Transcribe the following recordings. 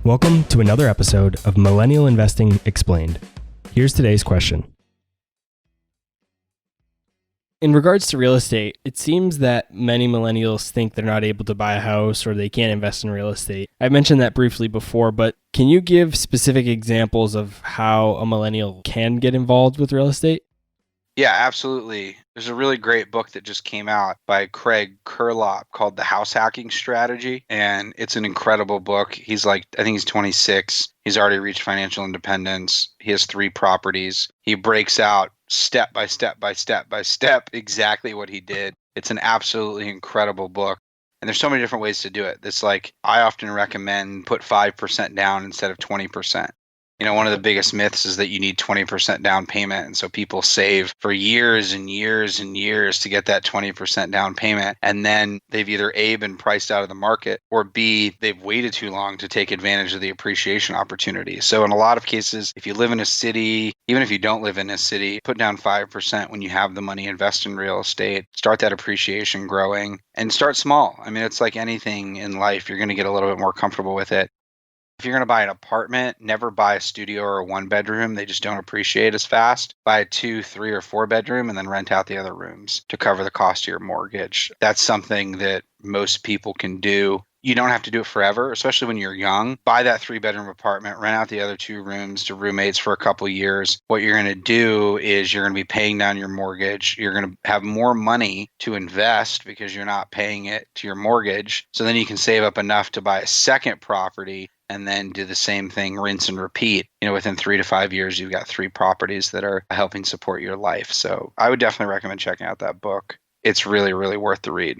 Welcome to another episode of Millennial Investing Explained. Here's today's question. In regards to real estate, it seems that many millennials think they're not able to buy a house or they can't invest in real estate. I mentioned that briefly before, but can you give specific examples of how a millennial can get involved with real estate? Yeah, absolutely. There's a really great book that just came out by Craig Curelop called The House Hacking Strategy. And it's an incredible book. I think he's 26. He's already reached financial independence. He has 3 properties. He breaks out step by step by step by step exactly what he did. It's an absolutely incredible book. And there's so many different ways to do it. It's like I often recommend put 5% down instead of 20%. One of the biggest myths is that you need 20% down payment. And so people save for years and years and years to get that 20% down payment. And then they've either A, been priced out of the market, or B, they've waited too long to take advantage of the appreciation opportunity. So in a lot of cases, if you live in a city, even if you don't live in a city, put down 5% when you have the money, invest in real estate, start that appreciation growing, and start small. I mean, it's like anything in life, you're going to get a little bit more comfortable with it. If you're going to buy an apartment, never buy a studio or a 1-bedroom. They just don't appreciate as fast. Buy a 2, 3, or 4-bedroom and then rent out the other rooms to cover the cost of your mortgage. That's something that most people can do. You don't have to do it forever, especially when you're young. Buy that 3-bedroom apartment, rent out the other 2 rooms to roommates for a couple of years. What you're going to do is you're going to be paying down your mortgage. You're going to have more money to invest because you're not paying it to your mortgage. So then you can save up enough to buy a second property and then do the same thing, rinse and repeat. Within 3 to 5 years, you've got 3 properties that are helping support your life. So I would definitely recommend checking out that book. It's really, really worth the read.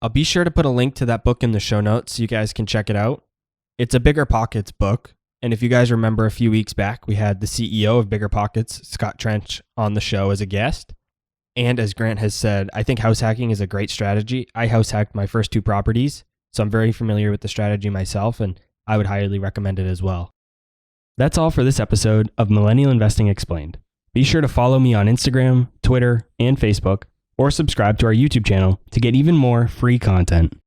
I'll be sure to put a link to that book in the show notes so you guys can check it out. It's a Bigger Pockets book. And if you guys remember a few weeks back, we had the CEO of Bigger Pockets, Scott Trench, on the show as a guest. And as Grant has said, I think house hacking is a great strategy. I house hacked my first 2 properties, so I'm very familiar with the strategy myself, and I would highly recommend it as well. That's all for this episode of Millennial Investing Explained. Be sure to follow me on Instagram, Twitter, and Facebook, or subscribe to our YouTube channel to get even more free content.